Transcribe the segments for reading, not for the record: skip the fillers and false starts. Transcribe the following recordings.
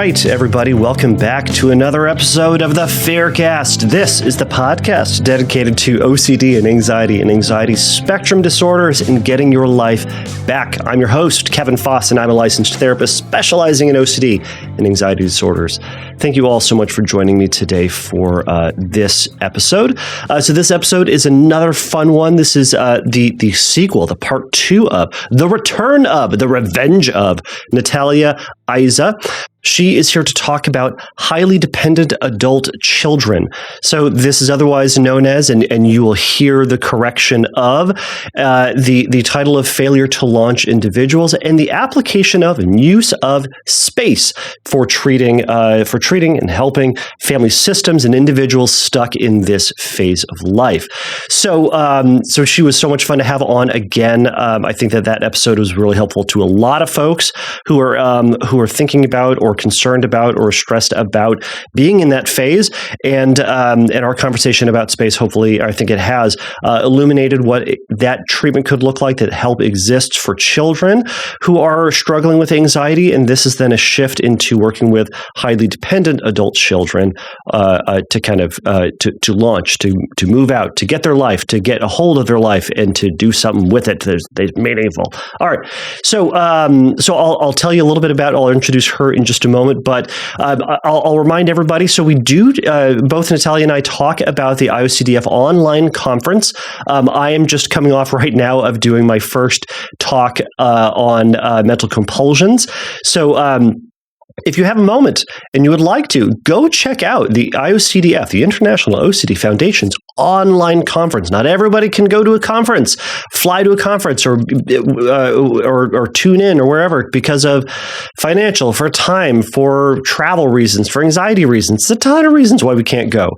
right, everybody, welcome back to another episode of the Faircast. This is the podcast dedicated to OCD and anxiety spectrum disorders, and getting your life back. I'm your host, Kevin Foss, and I'm a licensed therapist specializing in OCD and anxiety disorders. Thank you all so much for joining me today for this episode. So this episode is another fun one. This is the sequel, the part 2 of, the return of, the revenge of Natalia Aiza. She is here to talk about highly dependent adult children. So this is otherwise known as, and you will hear the correction of, the title of Failure to Launch Individuals, and the application of and use of space for treating and helping family systems and individuals stuck in this phase of life. So she was so much fun to have on again. I think that episode was really helpful to a lot of folks who are thinking about or concerned about or stressed about being in that phase, and our conversation about space, hopefully, I think it has illuminated what that treatment could look like, that help exists for children who are struggling with anxiety, and this is then a shift into working with highly dependent adult children to kind of to launch, to move out, to get their life, to get a hold of their life, and to do something with it that's meaningful. All right, so I'll tell you a little bit about. I'll introduce her in just a moment, but I'll remind everybody. So we do both Natalia and I talk about the IOCDF online conference. I am just coming off right now of doing my first talk on mental compulsions. So if you have a moment and you would like to, go check out the IOCDF, the International OCD Foundation's online conference. Not everybody can go to a conference, fly to a conference, or tune in or wherever because of financial, for time, for travel reasons, for anxiety reasons. There's a ton of reasons why we can't go.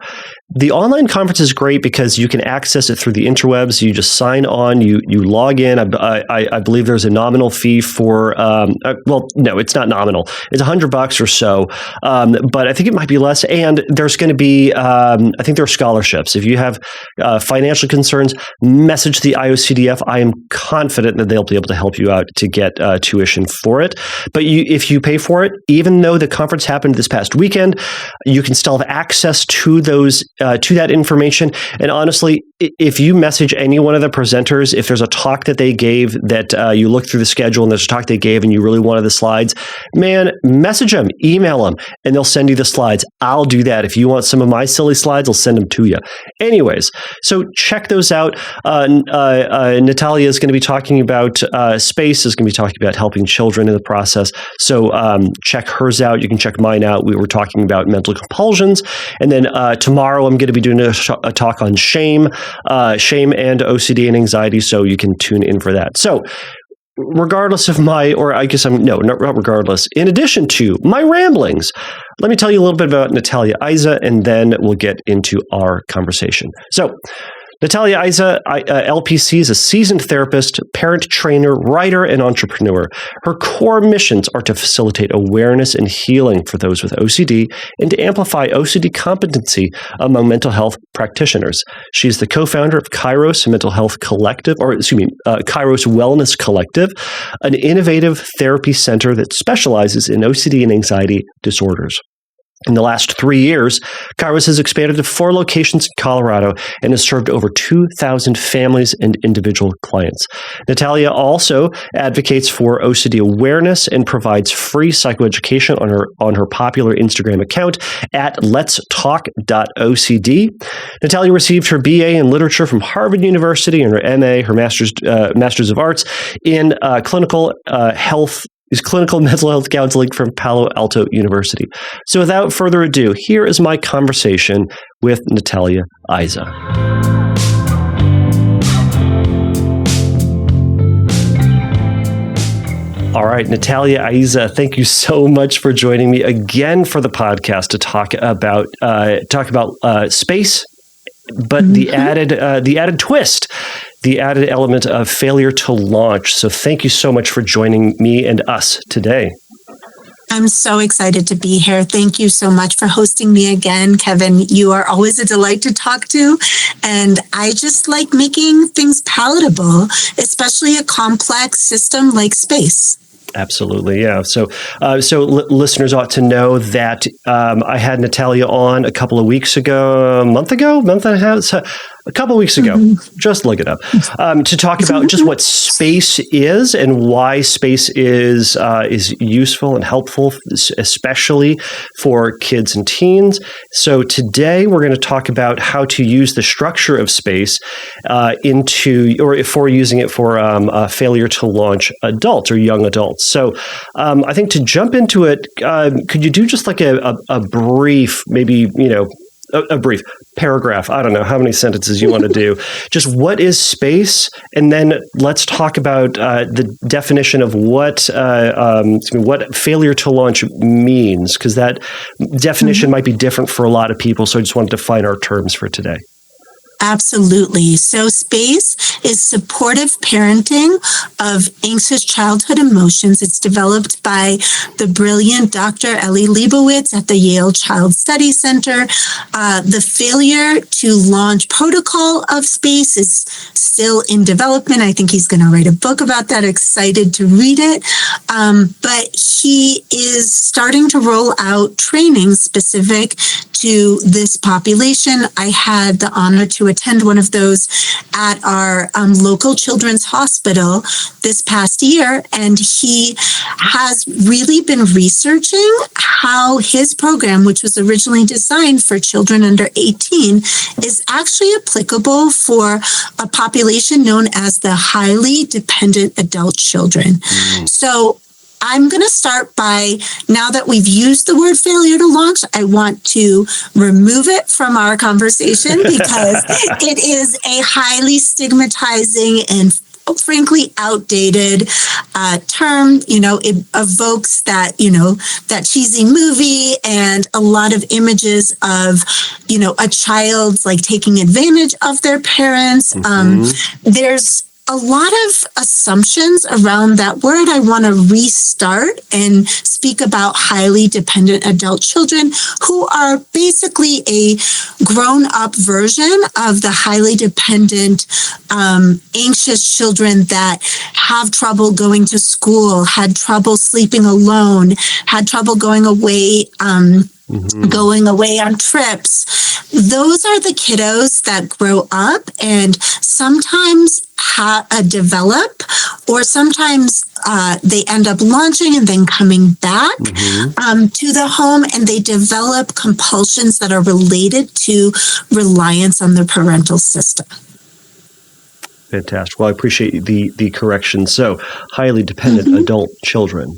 The online conference is great because you can access it through the interwebs. You just sign on, you log in. I believe there's a nominal fee for, no, it's not nominal. It's $100 or so, but I think it might be less. And there's going to be, I think there are scholarships. If you have financial concerns, message the IOCDF. I am confident that they'll be able to help you out to get tuition for it. But if you pay for it, even though the conference happened this past weekend, you can still have access to those. To that information. And honestly, if you message any one of the presenters, if there's a talk that they gave that you look through the schedule and there's a talk they gave and you really wanted the slides, man, message them, email them, and they'll send you the slides. I'll do that. If you want some of my silly slides, I'll send them to you. Anyways, so check those out. Natalia is going to be talking about space, is going to be talking about helping children in the process. So check hers out. You can check mine out. We were talking about mental compulsions. And then tomorrow I'm going to be doing a talk on shame and OCD and anxiety, so you can tune in for that. So regardless of not regardless, in addition to my ramblings, let me tell you a little bit about Natalia Aiza, and then we'll get into our conversation. So Natalia Aiza, LPC, is a seasoned therapist, parent trainer, writer, and entrepreneur. Her core missions are to facilitate awareness and healing for those with OCD and to amplify OCD competency among mental health practitioners. She is the co-founder of Kairos Kairos Wellness Collective, an innovative therapy center that specializes in OCD and anxiety disorders. In the last 3 years, Kairos has expanded to 4 locations in Colorado and has served over 2,000 families and individual clients. Natalia also advocates for OCD awareness and provides free psychoeducation on her popular Instagram account at letstalk.ocd. Natalia received her BA in literature from Harvard University and her MA, her Master's of Arts in clinical mental health counseling from Palo Alto University. So without further ado, here is my conversation with Natalia Aiza. All right, Natalia Aiza, thank you so much for joining me again for the podcast to talk about space, but the added twist, the added element of failure to launch. So thank you so much for joining me and us today. I'm so excited to be here. Thank you so much for hosting me again, Kevin. You are always a delight to talk to, and I just like making things palatable, especially a complex system like space. Absolutely, yeah. So, listeners ought to know that I had Natalia on a couple of weeks ago, month and a half, so a couple of weeks ago. Just look it up to talk about just what space is and why space is useful and helpful, especially for kids and teens. So today we're going to talk about how to use the structure of space for using it for failure to launch adults or young adults. So I think to jump into it, could you do just like a brief, maybe, a brief paragraph? I don't know how many sentences you want to do. Just what is space? And then let's talk about the definition of what failure to launch means, because that definition might be different for a lot of people. So I just wanted to define our terms for today. Absolutely. So space is supportive parenting of anxious childhood emotions. It's developed by the brilliant Dr. Ellie Leibovitz at the Yale Child Study Center. The failure to launch protocol of space is still in development. I think he's going to write a book about that. Excited to read it. But he is starting to roll out training specific to this population. I had the honor to attend one of those at our local children's hospital this past year, and he has really been researching how his program, which was originally designed for children under 18, is actually applicable for a population known as the highly dependent adult children. So I'm going to start by, now that we've used the word failure to launch, I want to remove it from our conversation because it is a highly stigmatizing and frankly outdated term. It evokes that cheesy movie and a lot of images of a child like taking advantage of their parents. There's a lot of assumptions around that word. I want to restart and speak about highly dependent adult children who are basically a grown-up version of the highly dependent, anxious children that have trouble going to school, had trouble sleeping alone, had trouble going away on trips. Those are the kiddos that grow up and sometimes develop, or sometimes they end up launching and then coming back to the home, and they develop compulsions that are related to reliance on the parental system. Fantastic. Well, I appreciate the correction. So, highly dependent adult children.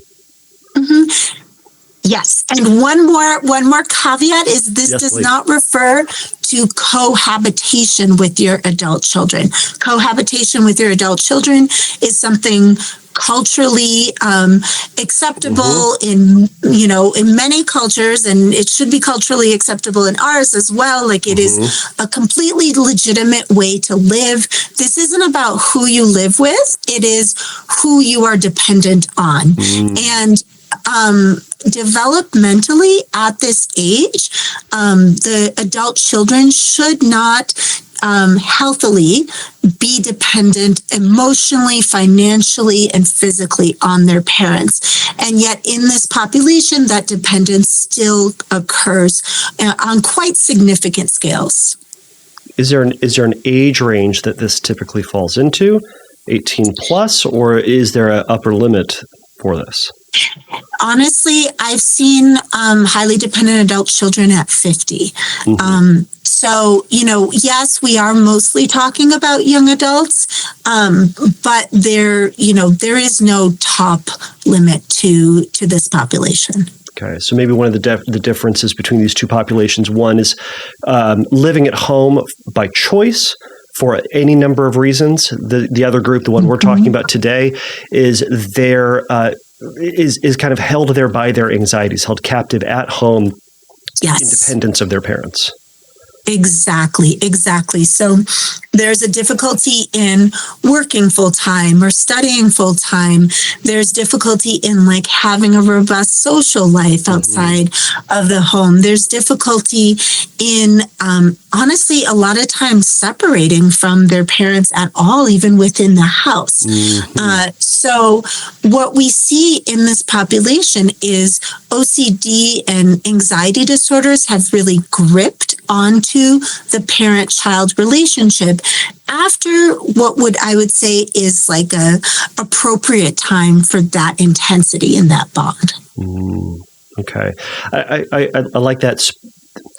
Yes. And one more caveat is this does not refer to cohabitation with your adult children. Cohabitation with your adult children is something culturally acceptable in many cultures, and it should be culturally acceptable in ours as well. Like it is a completely legitimate way to live. This isn't about who you live with. It is who you are dependent on. And developmentally at this age, the adult children should not healthily be dependent emotionally, financially, and physically on their parents. And yet in this population, that dependence still occurs on quite significant scales. Is there an age range that this typically falls into, 18 plus, or is there an upper limit for this? Honestly, I've seen highly dependent adult children at 50. So, yes, we are mostly talking about young adults, but there is no top limit to this population. Okay, so maybe one of the differences between these two populations, one is living at home by choice for any number of reasons. The other group, the one we're talking about today, is is kind of held there by their anxieties, held captive at home, independence of their parents. Exactly. So There's a difficulty in working full time or studying full time. There's difficulty in like having a robust social life outside of the home. There's difficulty in, honestly, a lot of times separating from their parents at all, even within the house. So what we see in this population is OCD and anxiety disorders have really gripped onto the parent-child relationship after what I would say is like a appropriate time for that intensity and that bond. Okay. I like that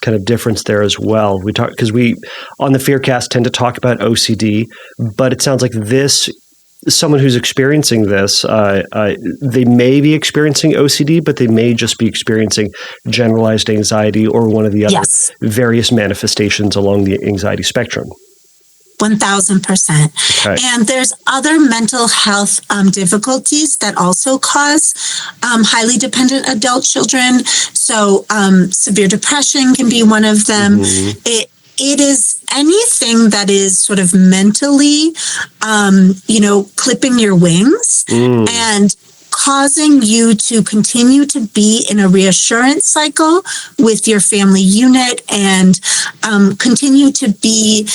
kind of difference there as well. We talk because we on the Fearcast tend to talk about OCD, but it sounds like someone who's experiencing this, they may be experiencing OCD, but they may just be experiencing generalized anxiety or one of the other various manifestations along the anxiety spectrum. 1,000%. Okay. And there's other mental health difficulties that also cause highly dependent adult children. So severe depression can be one of them. It is anything that is sort of mentally, clipping your wings and causing you to continue to be in a reassurance cycle with your family unit and continue to be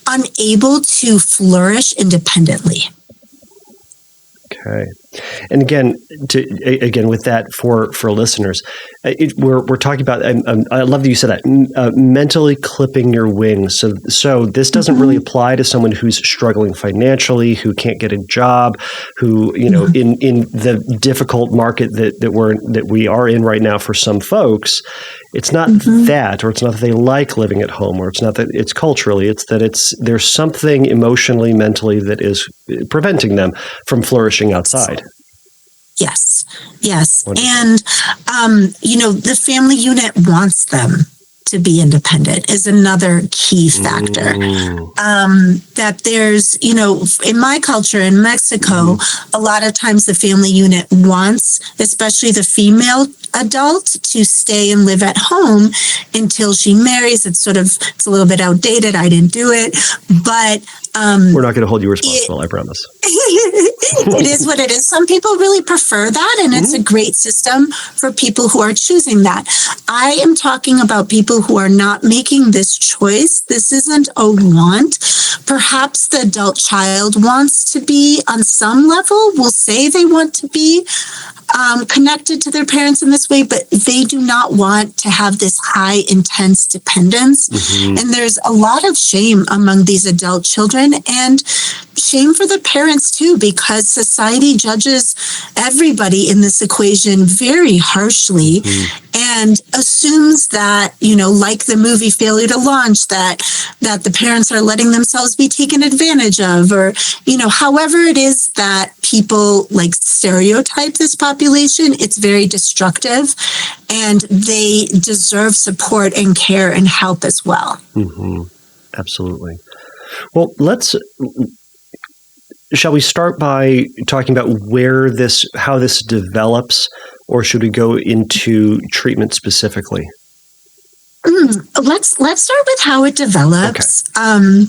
unable to flourish independently. Okay. And again, with that for listeners, we're talking about. I love that you said that mentally clipping your wings. So this doesn't really apply to someone who's struggling financially, who can't get a job, who in the difficult market that we are in right now for some folks. It's not that, or it's not that they like living at home, or it's not that it's culturally. It's that there's something emotionally, mentally that is preventing them from flourishing outside. Yes. Wonderful. And, the family unit wants them to be independent is another key factor. That there's, in my culture in Mexico, a lot of times the family unit wants, especially the female adult, to stay and live at home until she marries. It's a little bit outdated. I didn't do it, but we're not going to hold you responsible, I promise. It is what it is. Some people really prefer that, and it's a great system for people who are choosing that. I am talking about people who are not making this choice. This isn't a want. Perhaps the adult child wants to be, on some level, will say they want to be connected to their parents in this way, but they do not want to have this high, intense dependence. And there's a lot of shame among these adult children, and shame for the parents too, because society judges everybody in this equation very harshly and assumes that, like the movie Failure to Launch, that the parents are letting themselves be taken advantage of, or, however it is that people like stereotype this population. It's very destructive, and they deserve support and care and help as well. Absolutely. Well, shall we start by talking about how this develops, or should we go into treatment specifically? Let's start with how it develops. Okay.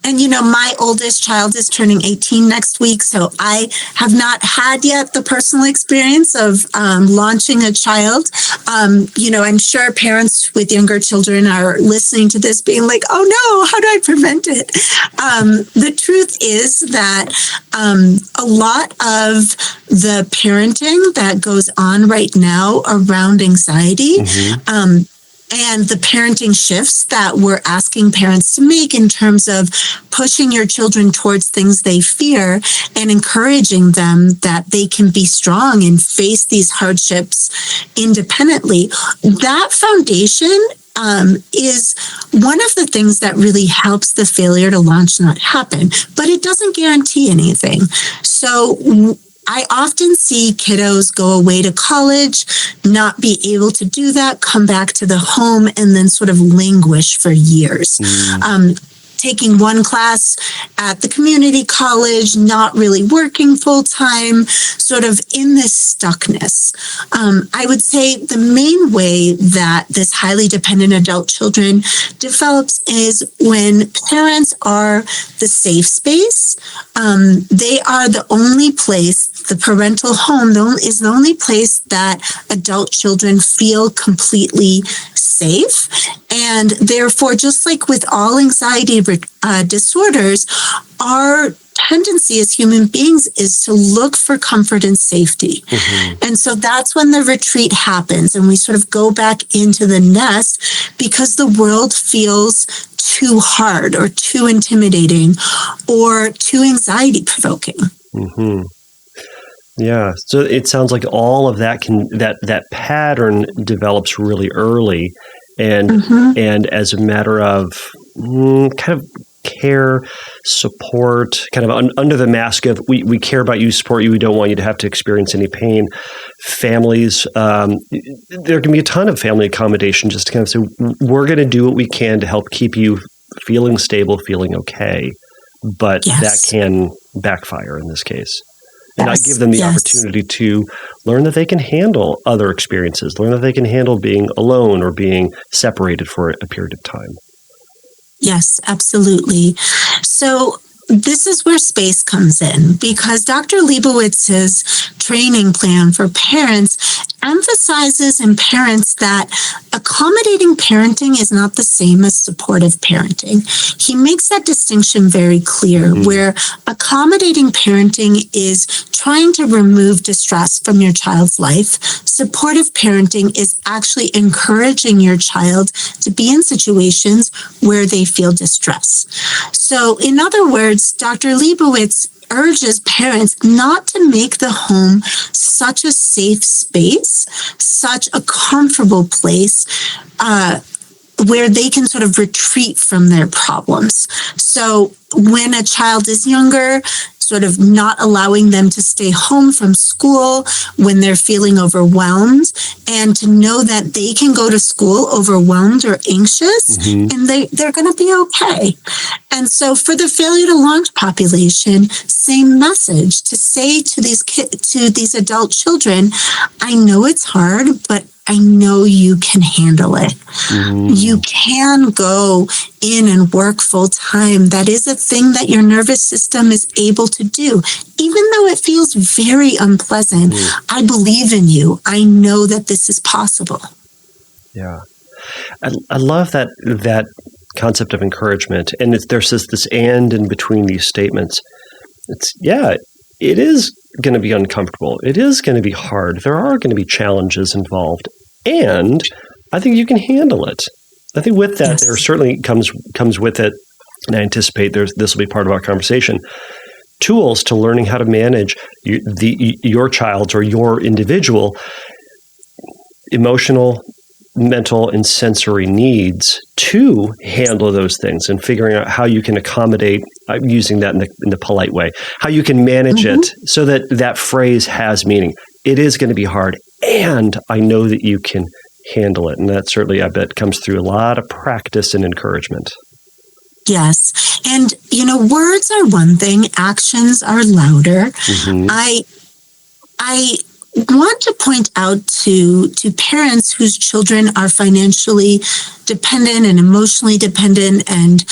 And my oldest child is turning 18 next week, so I have not had yet the personal experience of launching a child. I'm sure parents with younger children are listening to this being like, oh no, how do I prevent it? The truth is that a lot of the parenting that goes on right now around anxiety, and the parenting shifts that we're asking parents to make in terms of pushing your children towards things they fear and encouraging them that they can be strong and face these hardships independently. That foundation is one of the things that really helps the failure to launch not happen, but it doesn't guarantee anything. So I often see kiddos go away to college, not be able to do that, come back to the home, and then sort of languish for years. taking one class at the community college, not really working full time, sort of in this stuckness. I would say the main way that this highly dependent adult children develops is when parents are the safe space. They are the only place, the parental home is the only place that adult children feel completely safe. And therefore, just like with all anxiety disorders, our tendency as human beings is to look for comfort and safety. And so that's when the retreat happens and we sort of go back into the nest because the world feels too hard or too intimidating or too anxiety provoking. Yeah. So it sounds like all of that that pattern develops really early and as a matter of kind of care, support, kind of under the mask of we care about you, support you, we don't want you to have to experience any pain. Families, there can be a ton of family accommodation just to kind of say, we're going to do what we can to help keep you feeling stable, feeling okay. But that can backfire in this case. And I give them the opportunity to learn that they can handle other experiences, learn that they can handle being alone or being separated for a period of time. Yes, absolutely. So this is where space comes in because Dr. Leibowitz's training plan for parents emphasizes in parents that accommodating parenting is not the same as supportive parenting. He makes that distinction very clear where accommodating parenting is trying to remove distress from your child's life. Supportive parenting is actually encouraging your child to be in situations where they feel distress. So in other words, Dr. Leibowitz urges parents not to make the home such a safe space, such a comfortable place where they can sort of retreat from their problems. So when a child is younger, sort of not allowing them to stay home from school when they're feeling overwhelmed, and to know that they can go to school overwhelmed or anxious and they're going to be okay. And so for the failure to launch population, same message to say to these adult children, I know it's hard, but I know you can handle it. You can go in and work full time. That is a thing that your nervous system is able to do. Even though it feels very unpleasant, I believe in you. I know that this is possible. Yeah. I love that concept of encouragement. And there's this and in between these statements. It is going to be uncomfortable. It is going to be hard. There are going to be challenges involved. And I think you can handle it. I think with that, there certainly comes with it, and I anticipate this will be part of our conversation, tools to learning how to manage your child's or your individual emotional, mental, and sensory needs to handle those things and figuring out how you can accommodate, using that in the polite way, how you can manage it so that phrase has meaning. It is going to be hard, and I know that you can handle it. And that certainly, I bet, comes through a lot of practice and encouragement. Yes. And, words are one thing, actions are louder. I want to point out to parents whose children are financially dependent and emotionally dependent and,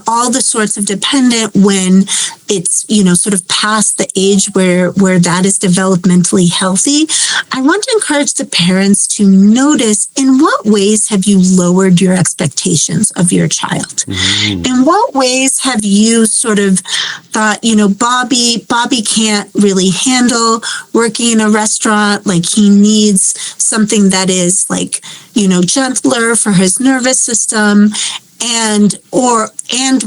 all the sorts of dependent when it's, sort of past the age where that is developmentally healthy. I want to encourage the parents to notice in what ways have you lowered your expectations of your child? In what ways have you sort of thought, Bobby can't really handle working in a restaurant, like he needs something that is like, gentler for his nervous system, and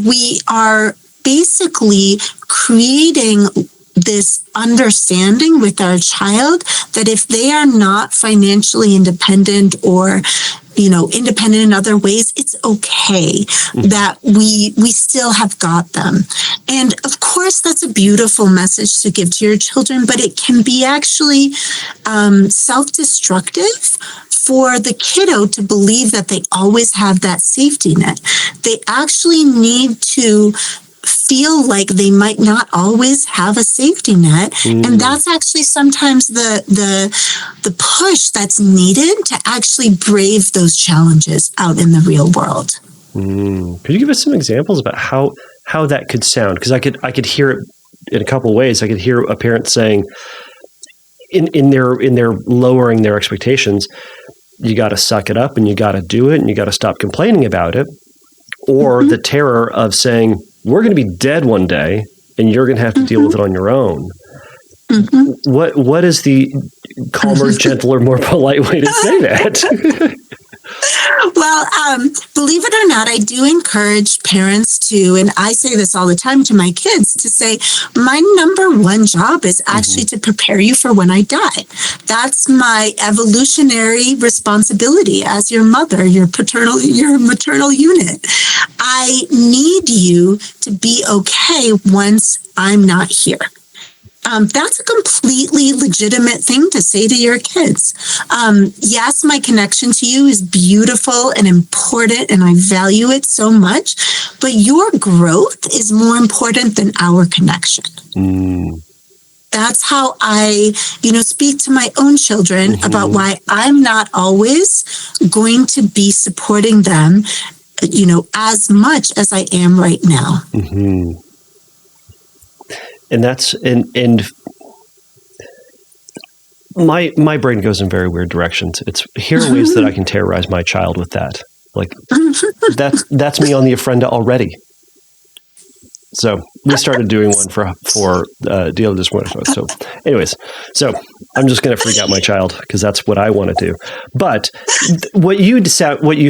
we are basically creating this understanding with our child that if they are not financially independent or independent in other ways, it's okay that we still have got them. And of course, that's a beautiful message to give to your children, but it can be actually self-destructive for the kiddo to believe that they always have that safety net. They actually need to feel like they might not always have a safety net. And that's actually sometimes the push that's needed to actually brave those challenges out in the real world. Could you give us some examples about how that could sound? Because I could hear it in a couple of ways. I could hear a parent saying, in their lowering their expectations, you got to suck it up and you got to do it and you got to stop complaining about it. Or the terror of saying, we're going to be dead one day and you're going to have to deal with it on your own. What is the calmer, gentler, more polite way to say that? Well, believe it or not, I do encourage parents to, and I say this all the time to my kids, to say, my number one job is actually to prepare you for when I die. That's my evolutionary responsibility as your mother, your maternal unit. I need you to be okay once I'm not here. That's a completely legitimate thing to say to your kids. Yes, my connection to you is beautiful and important, and I value it so much, but your growth is more important than our connection. That's how I, speak to my own children about why I'm not always going to be supporting them, as much as I am right now. And that's and my brain goes in very weird directions. Here are ways that I can terrorize my child with that. Like that's me on the ofrenda already. So we started doing one for deal this morning. So anyways, I'm just going to freak out my child because that's what I want to do. But what you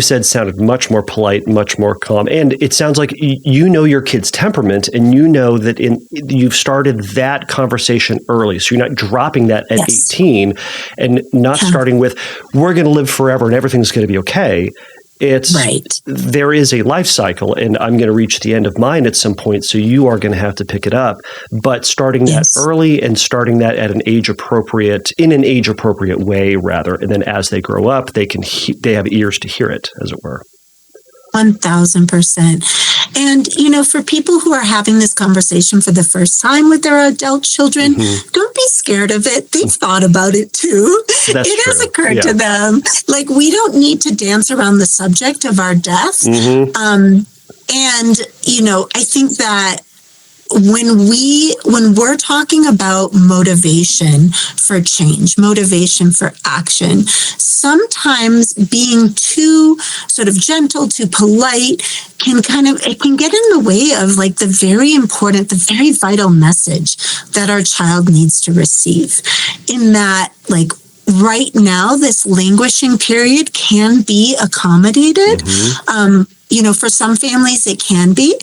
said sounded much more polite, much more calm, and it sounds like you know your kid's temperament, and you know that you've started that conversation early. So you're not dropping that at 18 and not starting with we're going to live forever and everything's going to be okay. There is a life cycle, and I'm going to reach the end of mine at some point, so you are going to have to pick it up. But starting that early and starting that at in an age appropriate way, rather, and then as they grow up, they have ears to hear it, as it were. 1,000%. And, for people who are having this conversation for the first time with their adult children, don't be scared of it. They've thought about it too. It has occurred to them. Like, we don't need to dance around the subject of our death. And, I think that when we're talking about motivation for change, motivation for action, sometimes being too sort of gentle, too polite can get in the way of like the very important, the very vital message that our child needs to receive. In that, like, right now, this languishing period can be accommodated. For some families it can be,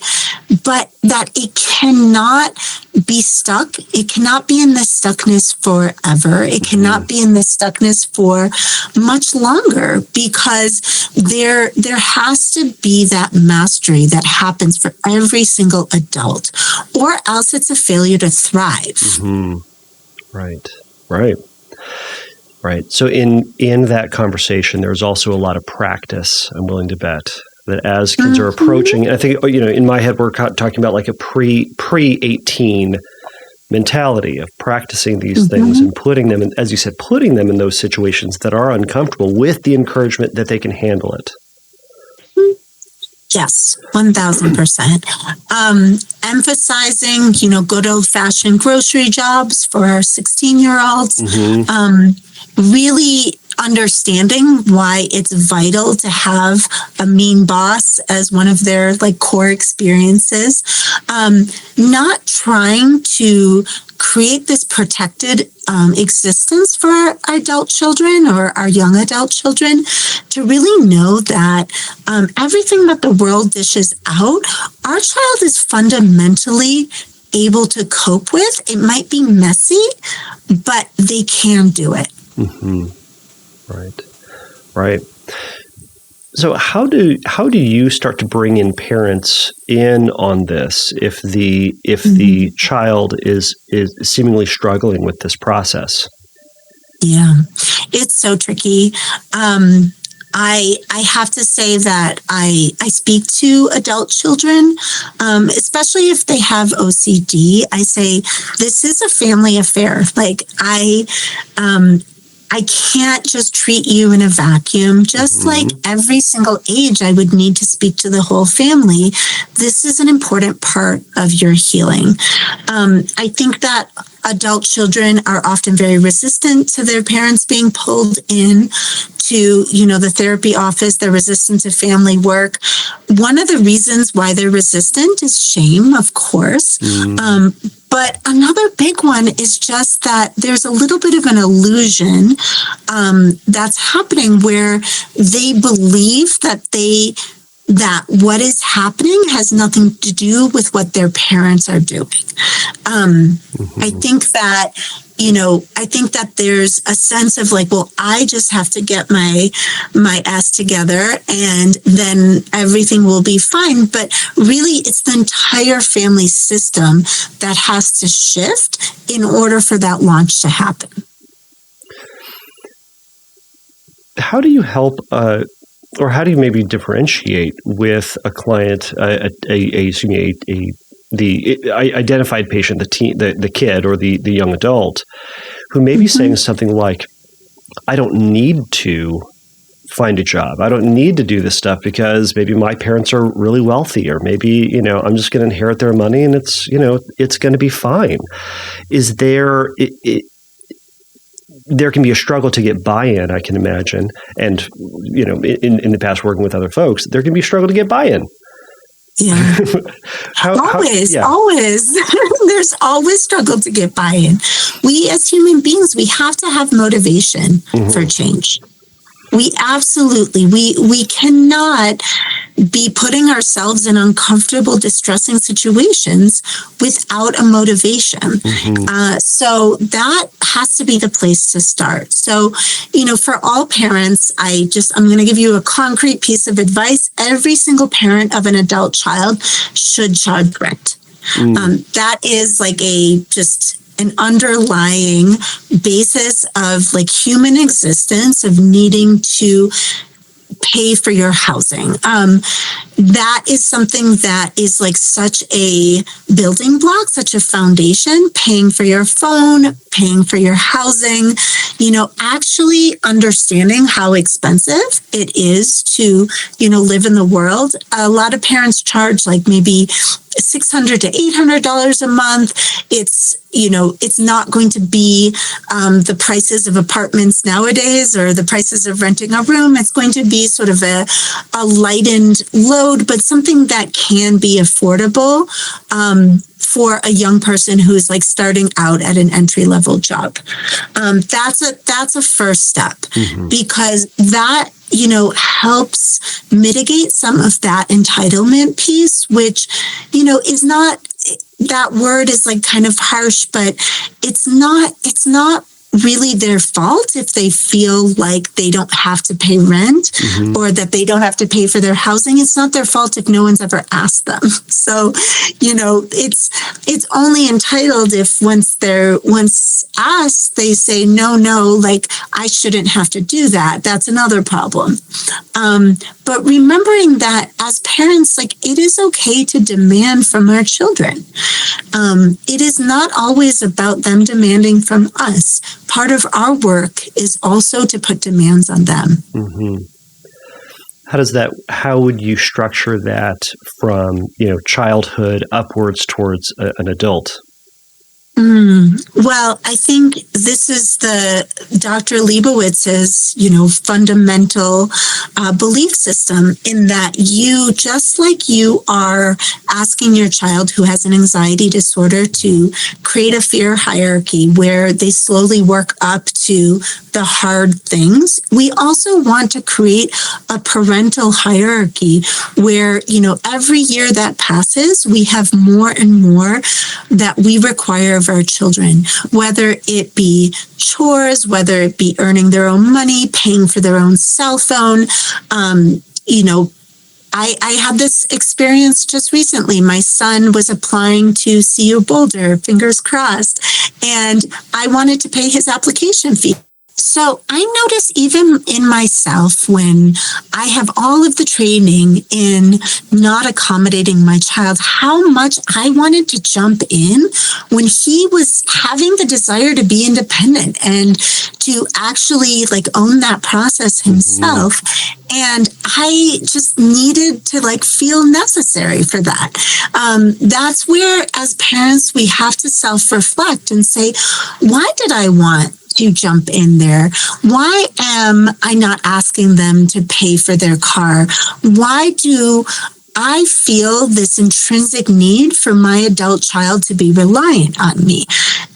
but that it cannot be stuck. It cannot be in this stuckness forever. It cannot be in this stuckness for much longer, because there has to be that mastery that happens for every single adult, or else it's a failure to thrive. Right. So in that conversation, there's also a lot of practice, I'm willing to bet, that as kids are approaching, and I think, in my head, we're talking about like a pre-18 mentality of practicing these things and putting them in, as you said, putting them in those situations that are uncomfortable with the encouragement that they can handle it. Yes, 1,000%. Emphasizing, good old-fashioned grocery jobs for our 16-year-olds. Really understanding why it's vital to have a mean boss as one of their core experiences. Not trying to create this protected existence for our adult children or our young adult children, to really know that everything that the world dishes out, our child is fundamentally able to cope with. It might be messy, but they can do it. Right. So how do you start to bring in parents in on this if the child is seemingly struggling with this process? Yeah, it's so tricky. I have to say that I speak to adult children, especially if they have OCD. I say this is a family affair. Like I can't just treat you in a vacuum. Just like every single age, I would need to speak to the whole family. This is an important part of your healing. I think that adult children are often very resistant to their parents being pulled in to, the therapy office. They're resistant to family work. One of the reasons why they're resistant is shame, of course. But another big one is just that there's a little bit of an illusion that's happening where they believe that what is happening has nothing to do with what their parents are doing. I think that there's a sense of like, well, I just have to get my ass together and then everything will be fine. But really, it's the entire family system that has to shift in order for that launch to happen. How do you help, or how do you maybe differentiate with a client, the identified patient, the kid or the young adult, who may be saying something like, I don't need to find a job. I don't need to do this stuff because maybe my parents are really wealthy, or maybe, I'm just going to inherit their money and it's going to be fine. Is there, there can be a struggle to get buy-in, I can imagine. And, in the past working with other folks, there can be a struggle to get buy-in. Yeah. Always. There's always struggle to get buy-in. We as human beings, we have to have motivation for change. We absolutely, we cannot be putting ourselves in uncomfortable, distressing situations without a motivation. So that has to be the place to start. So, for all parents, I'm going to give you a concrete piece of advice. Every single parent of an adult child should child correct. That is like an underlying basis of like human existence, of needing to pay for your housing. That is something that is like such a building block, such a foundation, paying for your phone, paying for your housing, actually understanding how expensive it is to, live in the world. A lot of parents charge like maybe $600 to $800 a month. It's not going to be the prices of apartments nowadays or the prices of renting a room. It's going to be sort of a lightened load, but something that can be affordable for a young person who's like starting out at an entry-level job. That's a first step because that helps mitigate some of that entitlement piece, which, is not, that word is like kind of harsh, but it's not really their fault if they feel like they don't have to pay rent or that they don't have to pay for their housing. It's not their fault if no one's ever asked them. So, it's only entitled if once asked, they say, no, like I shouldn't have to do that. That's another problem. But remembering that as parents, like it is okay to demand from our children. It is not always about them demanding from us. Part of our work is also to put demands on them. How would you structure that from, childhood upwards towards an adult? Well, I think this is the Dr. Leibowitz's, fundamental belief system, in that just like you are asking your child who has an anxiety disorder to create a fear hierarchy where they slowly work up to the hard things, we also want to create a parental hierarchy where, every year that passes, we have more and more that we require of our children, whether it be chores, whether it be earning their own money, paying for their own cell phone. I had this experience just recently. My son was applying to CU Boulder, fingers crossed, and I wanted to pay his application fee. So I notice even in myself when I have all of the training in not accommodating my child, how much I wanted to jump in when he was having the desire to be independent and to actually like own that process himself. And I just needed to like feel necessary for that. That's where, as parents, we have to self-reflect and say, why did I want to jump in there? Why am I not asking them to pay for their car? Why do I feel this intrinsic need for my adult child to be reliant on me?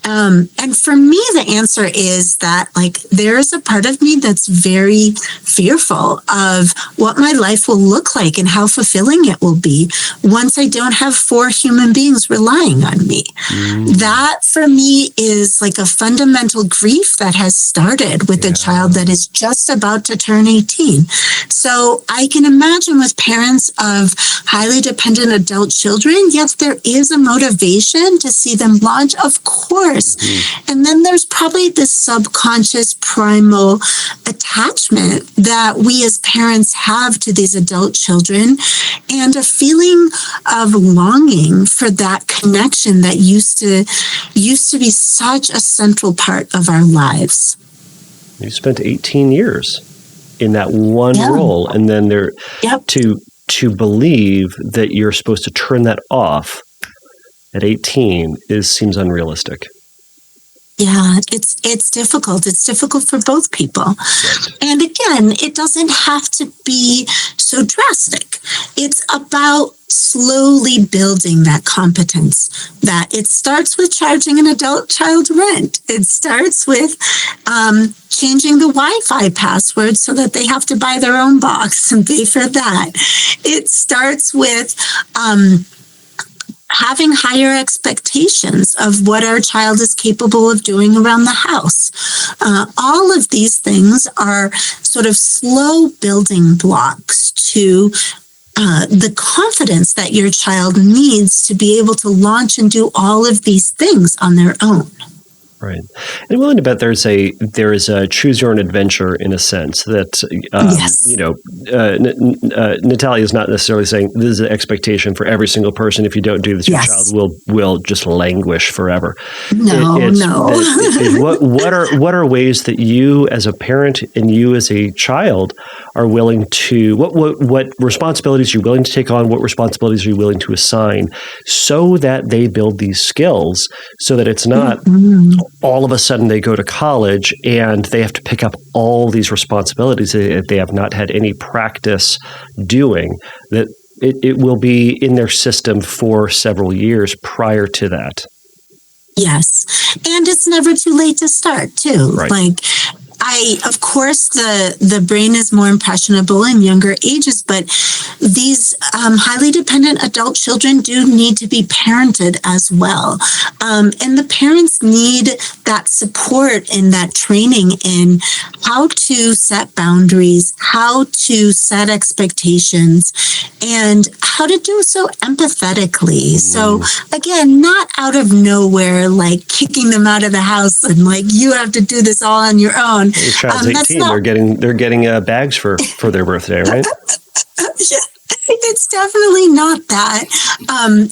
And for me, the answer is that like there's a part of me that's very fearful of what my life will look like and how fulfilling it will be once I don't have 4 human beings relying on me. That for me is like a fundamental grief that has started with a child that is just about to turn 18. So I can imagine with parents of highly dependent adult children, yes, there is a motivation to see them launch, of course. And then there's probably this subconscious primal attachment that we as parents have to these adult children, and a feeling of longing for that connection that used to be such a central part of our lives. You spent 18 years in that one role, and then there to believe that you're supposed to turn that off at 18 seems unrealistic. Yeah, it's difficult. It's difficult for both people. Right. And again, it doesn't have to be so drastic. It's about slowly building that competence. That it starts with charging an adult child rent. It starts with changing the Wi-Fi password so that they have to buy their own box and pay for that. It starts with having higher expectations of what our child is capable of doing around the house. All of these things are sort of slow building blocks to the confidence that your child needs to be able to launch and do all of these things on their own. Right. And I'm willing to bet there is a choose your own adventure in a sense that, Natalia is not necessarily saying this is an expectation for every single person. If you don't do this, your child will just languish forever. No. What are ways that you as a parent and you as a child are willing to, what responsibilities you're willing to take on, what responsibilities are you willing to assign so that they build these skills so that it's not all of a sudden they go to college and they have to pick up all these responsibilities that they have not had any practice doing, that it will be in their system for several years prior to that. Yes. And it's never too late to start too. Right. Of course, the brain is more impressionable in younger ages, but these highly dependent adult children do need to be parented as well. And the parents need that support and that training in how to set boundaries, how to set expectations, and how to do so empathetically. So again, not out of nowhere, like kicking them out of the house and like, you have to do this all on your own. Your child's 18. They're getting bags for their birthday, right? It's definitely not that.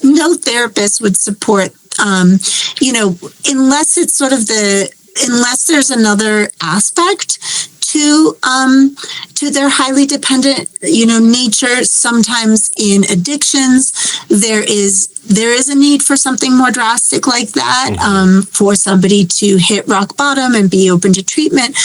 No therapist would support, unless it's sort of unless there's another aspect to their highly dependent, nature. Sometimes in addictions, there is a need for something more drastic like that, for somebody to hit rock bottom and be open to treatment.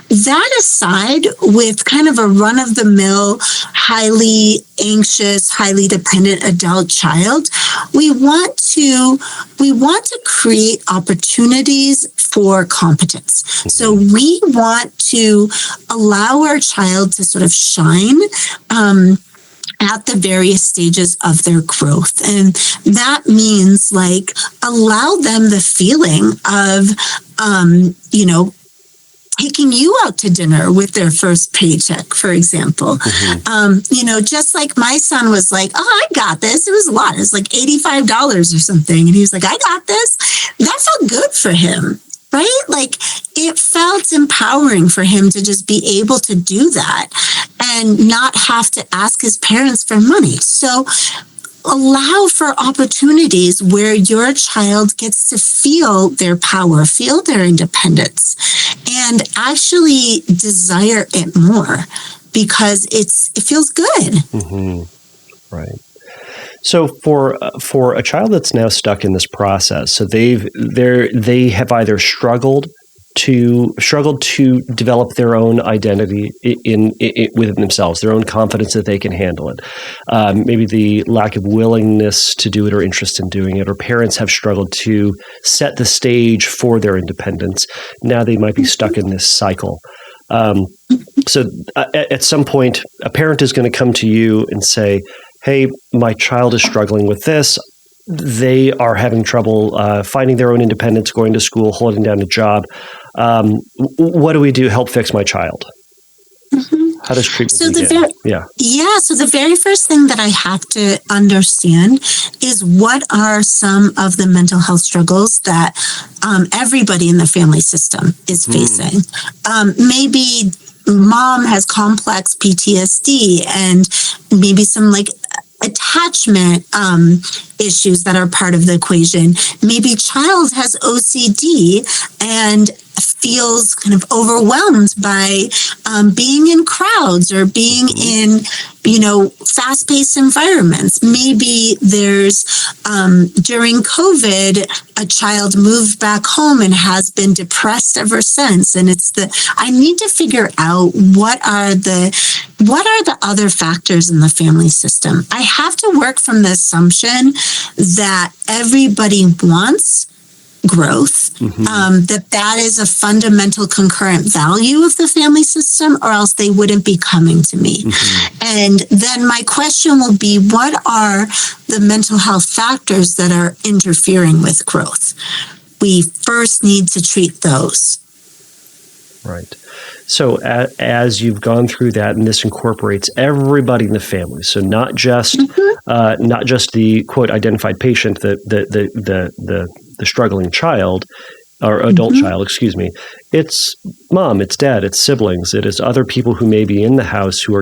That aside, with kind of a run-of-the-mill, highly anxious, highly dependent adult child, we want to create opportunities for competence. So we want to allow our child to sort of shine at the various stages of their growth. And that means like allow them the feeling of, taking you out to dinner with their first paycheck, for example. Just like my son was like, oh, I got this. It was a lot. It was like $85 or something. And he was like, I got this. That felt good for him. right? Like, it felt empowering for him to just be able to do that and not have to ask his parents for money. So allow for opportunities where your child gets to feel their power, feel their independence, and actually desire it more because it feels good. Mm-hmm. Right. So for a child that's now stuck in this process, so they have either struggled to develop their own identity in within themselves, their own confidence that they can handle it. Maybe the lack of willingness to do it or interest in doing it, or parents have struggled to set the stage for their independence. Now they might be stuck in this cycle. So at some point, a parent is going to come to you and say, hey, my child is struggling with this. They are having trouble finding their own independence, going to school, holding down a job. What do we do? Help fix my child. Mm-hmm. How does treatment begin? So the very first thing that I have to understand is what are some of the mental health struggles that everybody in the family system is facing. Maybe mom has complex PTSD and maybe some like attachment issues that are part of the equation. Maybe child has OCD and feels kind of overwhelmed by being in crowds or being in, fast-paced environments. Maybe there's, during COVID, a child moved back home and has been depressed ever since. And I need to figure out what are the other factors in the family system. I have to work from the assumption that everybody wants growth, that is a fundamental concurrent value of the family system, or else they wouldn't be coming to me. And then my question will be, what are the mental health factors that are interfering with growth? We first need to treat those. Right. So as you've gone through that, and this incorporates everybody in the family, so not just the quote identified patient, the struggling child or adult child, excuse me. It's mom, it's dad, it's siblings, it is other people who may be in the house who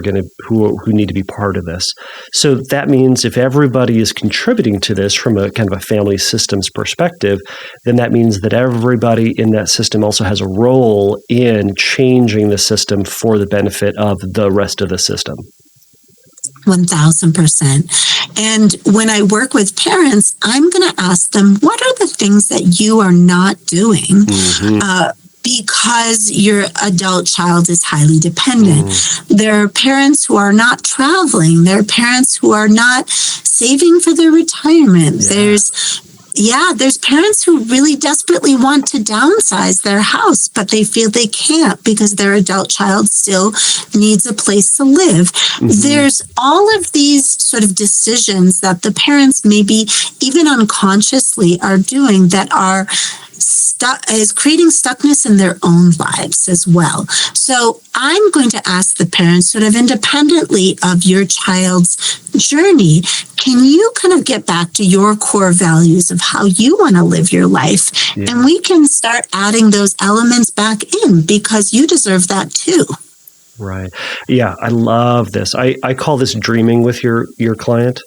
need to be part of this. So that means if everybody is contributing to this from a kind of a family systems perspective, then that means that everybody in that system also has a role in changing the system for the benefit of the rest of the system. 1000%. And when I work with parents, I'm going to ask them, what are the things that you are not doing because your adult child is highly dependent? There are parents who are not traveling. There are parents who are not saving for their retirement. There's parents who really desperately want to downsize their house, but they feel they can't because their adult child still needs a place to live. There's all of these sort of decisions that the parents maybe even unconsciously are doing that are is creating stuckness in their own lives as well. So I'm going to ask the parents, sort of independently of your child's journey, can you kind of get back to your core values of how you want to live your life? Yeah. And we can start adding those elements back in because you deserve that too. Right. Yeah, I love this. I call this dreaming with your client.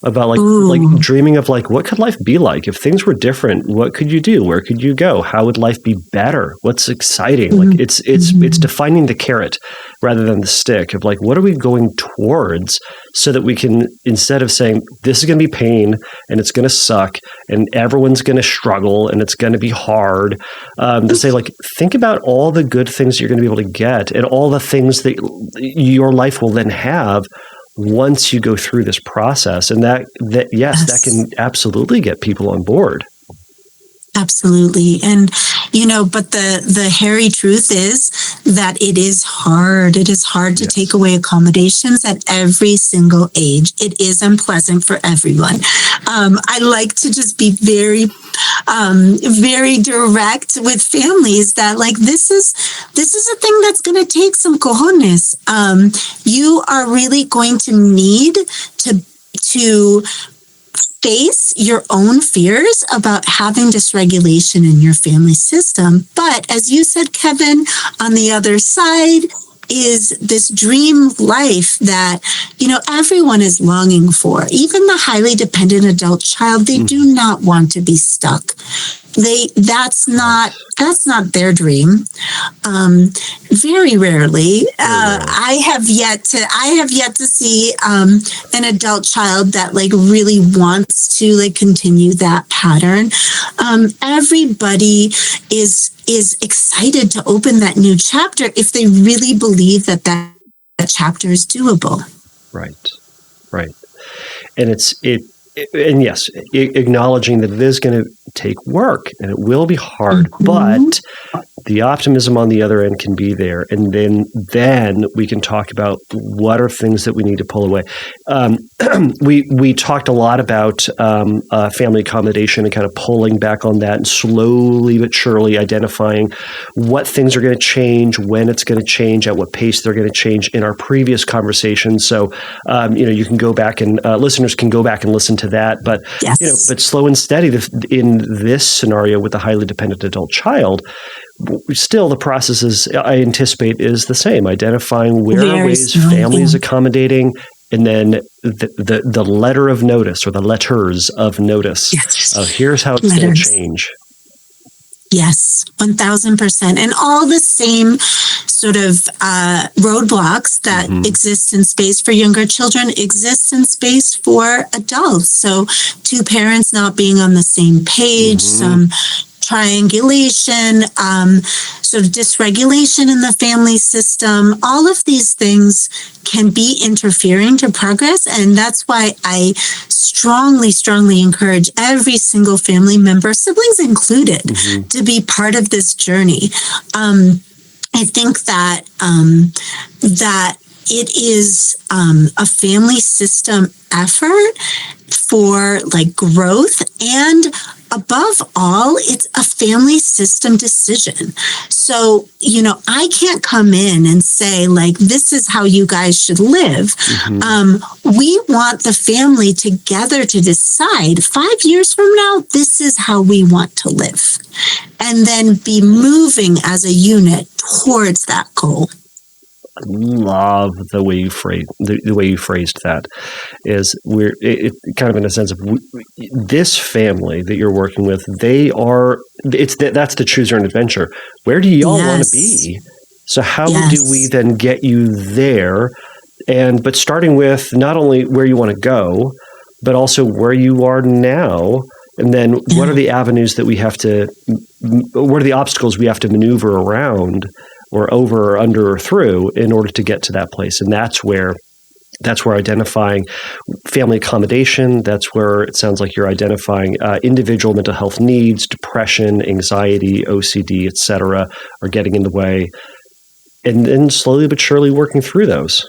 About like dreaming of like, what could life be like if things were different? What could you do? Where could you go? How would life be better? What's exciting? Like it's defining the carrot rather than the stick of like, what are we going towards so that we can, instead of saying this is going to be pain and it's going to suck and everyone's going to struggle and it's going to be hard, to say like, think about all the good things you're going to be able to get and all the things that your life will then have once you go through this process. And that can absolutely get people on board. Absolutely. And, but the hairy truth is that it is hard. It is hard to take away accommodations at every single age. It is unpleasant for everyone. I like to just be very, very direct with families that like, this is a thing that's going to take some cojones. You are really going to need to face your own fears about having dysregulation in your family system. But as you said, Kevin, on the other side is this dream life that, everyone is longing for. Even the highly dependent adult child, they do not want to be stuck. That's not their dream. Very rarely. I have yet to see an adult child that really wants to continue that pattern. Everybody is excited to open that new chapter if they really believe that chapter is doable. Right. And yes, acknowledging that it is going to take work and it will be hard, but the optimism on the other end can be there. And then we can talk about what are things that we need to pull away. We talked a lot about family accommodation and kind of pulling back on that and slowly but surely identifying what things are going to change, when it's going to change, at what pace they're going to change in our previous conversations. So, you can go back and listeners can go back and listen to that. But, yes. But slow and steady in this scenario with a highly dependent adult child, still the process is, I anticipate, is the same. Identifying where are ways family is accommodating, and then the letter of notice or the letters of notice. Yes. Here's how it's going to change. Yes, 1,000%. And all the same sort of roadblocks that exist in space for younger children exist in space for adults. So two parents not being on the same page, some triangulation, sort of dysregulation in the family system. All of these things can be interfering to progress. And that's why I strongly, strongly encourage every single family member, siblings included, to be part of this journey. I think that that it is a family system effort for growth, and above all, it's a family system decision. So, I can't come in and say, this is how you guys should live. We want the family together to decide 5 years from now, this is how we want to live. And then be moving as a unit towards that goal. Love the way you phrased that. Is kind of in a sense of this family that you're working with. That's the choose your own adventure. Where do y'all want to be? So how do we then get you there? But starting with not only where you want to go, but also where you are now. And then what are the avenues that we have to? What are the obstacles we have to maneuver around, or over, or under, or through, in order to get to that place? And that's where identifying family accommodation, that's where it sounds like you're identifying individual mental health needs, depression, anxiety, OCD, etc., are getting in the way, and then slowly but surely working through those.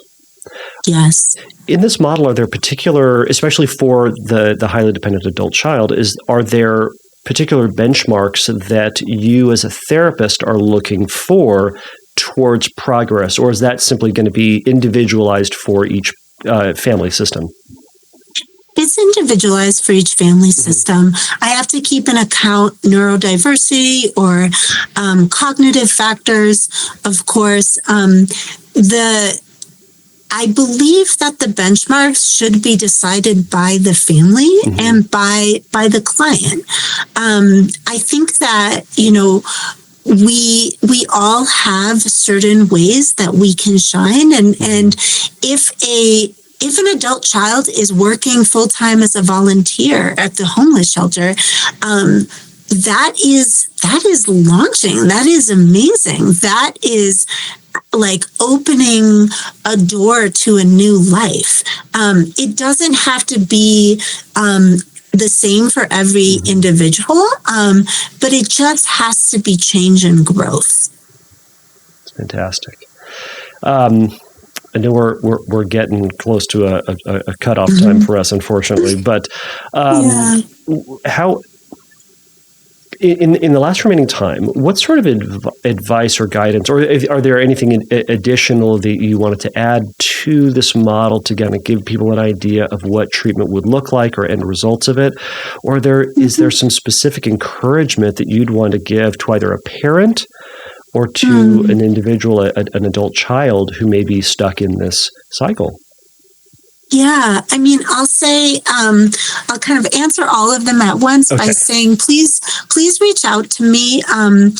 Yes. In this model, are there particular, especially for the highly dependent adult child, are there particular benchmarks that you as a therapist are looking for towards progress, or is that simply going to be individualized for each family system? It's individualized for each family system. I have to keep in account neurodiversity or cognitive factors, of course. I believe that the benchmarks should be decided by the family and by the client. I think that, we all have certain ways that we can shine. And if an adult child is working full-time as a volunteer at the homeless shelter, that is launching. That is amazing. That is opening a door to a new life. It doesn't have to be the same for every individual, but it just has to be change and growth. It's fantastic. I know we're getting close to a cutoff time for us, unfortunately. But in the last remaining time, what sort of advice or guidance, or are there anything additional that you wanted to add to this model to kind of give people an idea of what treatment would look like or end results of it? Or is there some specific encouragement that you'd want to give to either a parent or to an individual, an adult child who may be stuck in this cycle? Yeah, I mean, I'll say, I'll kind of answer all of them at once by saying, please reach out to me. I'm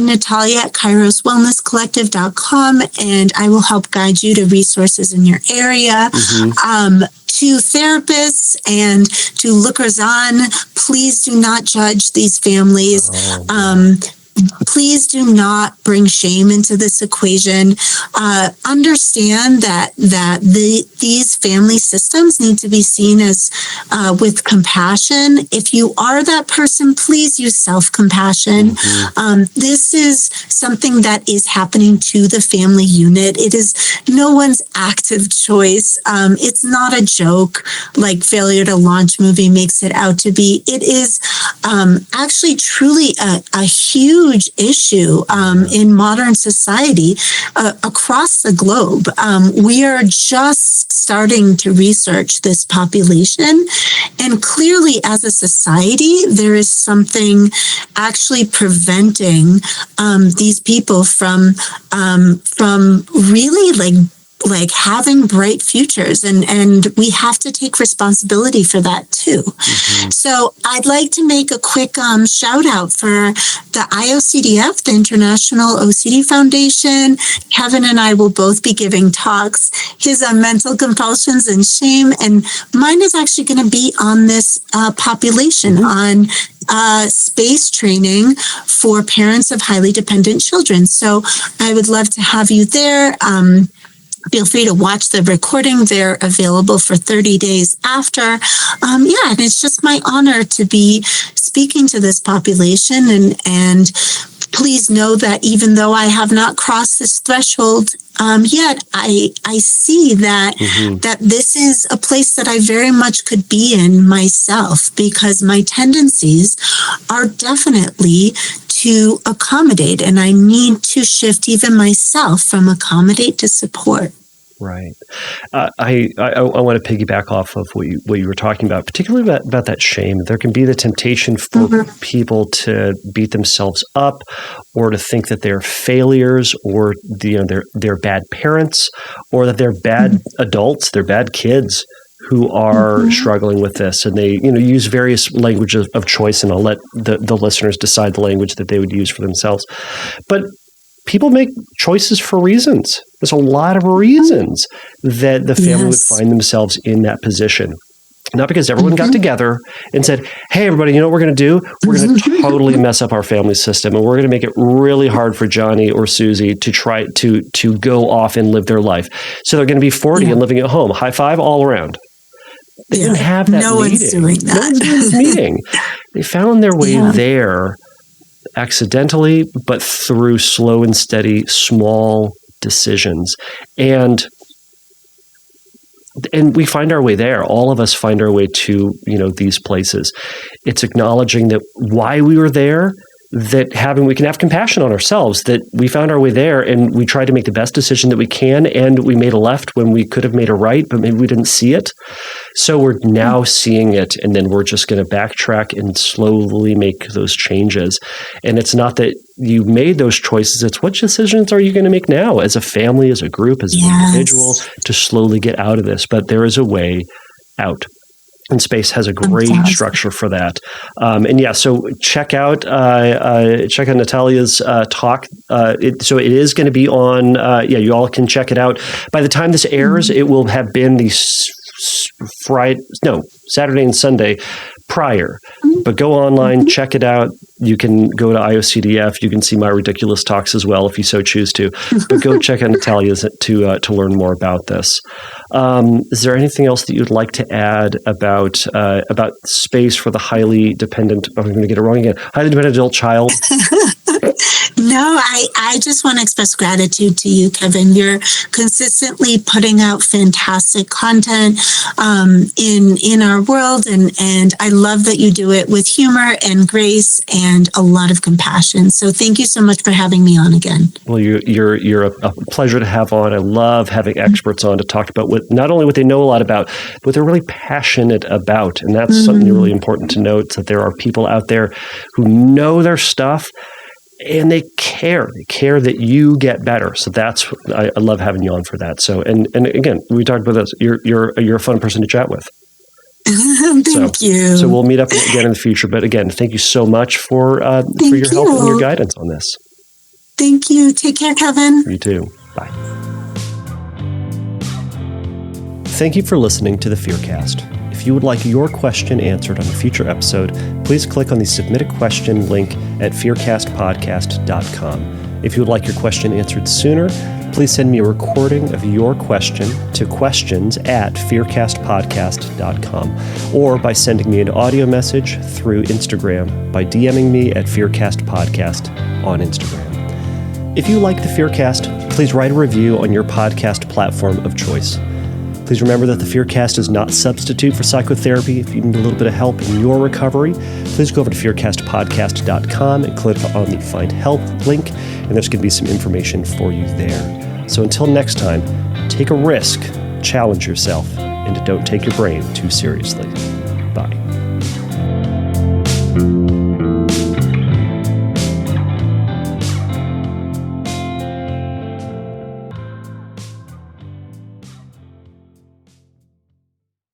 Natalia at kairoswellnesscollective.com, and I will help guide you to resources in your area. To therapists and to lookers on, please do not judge these families. Please do not bring shame into this equation. Understand that these family systems need to be seen as with compassion. If you are that person, please use self-compassion. This is something that is happening to the family unit. It is no one's active choice. It's not a joke like Failure to Launch movie makes it out to be. It is actually truly a huge issue in modern society across the globe. We are just starting to research this population, and clearly as a society, there is something actually preventing these people from really like having bright futures, and we have to take responsibility for that too. So I'd like to make a quick shout out for the IOCDF, the International OCD Foundation. Kevin and I will both be giving talks. His on mental compulsions and shame, and mine is actually going to be on this population, on space training for parents of highly dependent children. So I would love to have you there. Feel free to watch the recording. They're available for 30 days after. And it's just my honor to be speaking to this population. And please know that even though I have not crossed this threshold yet, I see that that this is a place that I very much could be in myself, because my tendencies are definitely to accommodate, and I need to shift even myself from accommodate to support. Right. I want to piggyback off of what you were talking about, particularly about that shame. There can be the temptation for people to beat themselves up, or to think that they're failures, or they're bad parents, or that they're bad adults, they're bad kids who are struggling with this, and they use various languages of choice, and I'll let the listeners decide the language that they would use for themselves. But people make choices for reasons. There's a lot of reasons that the family would find themselves in that position. Not because everyone got together and said, hey, everybody, you know what we're going to do? We're going to totally mess up our family system, and we're going to make it really hard for Johnny or Susie to try to go off and live their life. So they're going to be 40 and living at home. High five all around. They didn't have that meeting. One's doing that. No one's doing this meeting. They found their way there accidentally, but through slow and steady, small decisions. And we find our way there. All of us find our way to, these places. It's acknowledging that why we were there, that we can have compassion on ourselves, that we found our way there and we tried to make the best decision that we can, and we made a left when we could have made a right, but maybe we didn't see it. So we're now seeing it, and then we're just going to backtrack and slowly make those changes. And it's not that you made those choices, it's what decisions are you going to make now as a family, as a group, as an individual, to slowly get out of this. But there is a way out. And Space has a great structure for that. So check out Natalia's talk. So it is going to be on, you all can check it out. By the time this airs, it will have been Saturday and Sunday prior. But go online, check it out. You can go to IOCDF. You can see my ridiculous talks as well if you so choose to. But go check out Natalia's to learn more about this. Is there anything else that you'd like to add about Space for the highly dependent? I'm going to get it wrong again. Highly dependent adult child. No, I just want to express gratitude to you, Kevin. You're consistently putting out fantastic content in our world, and I love that you do it with humor and grace and a lot of compassion. So thank you so much for having me on again. Well, you're a pleasure to have on. I love having experts on to talk about not only what they know a lot about, but what they're really passionate about, and that's something really important to note, that there are people out there who know their stuff. And they care. They care that you get better. So I love having you on for that. So, and again, we talked about this. You're a fun person to chat with. Thank you. So we'll meet up again in the future. But again, thank you so much for your help and your guidance on this. Thank you. Take care, Kevin. You too. Bye. Thank you for listening to the Fearcast. If you would like your question answered on a future episode, please click on the Submit a Question link at fearcastpodcast.com. If you would like your question answered sooner, please send me a recording of your question to questions@fearcastpodcast.com, or by sending me an audio message through Instagram by DMing me at fearcastpodcast on Instagram. If you like the Fearcast, please write a review on your podcast platform of choice. Please remember that the Fearcast is not a substitute for psychotherapy. If you need a little bit of help in your recovery, please go over to fearcastpodcast.com and click on the Find Help link, and there's going to be some information for you there. So until next time, take a risk, challenge yourself, and don't take your brain too seriously.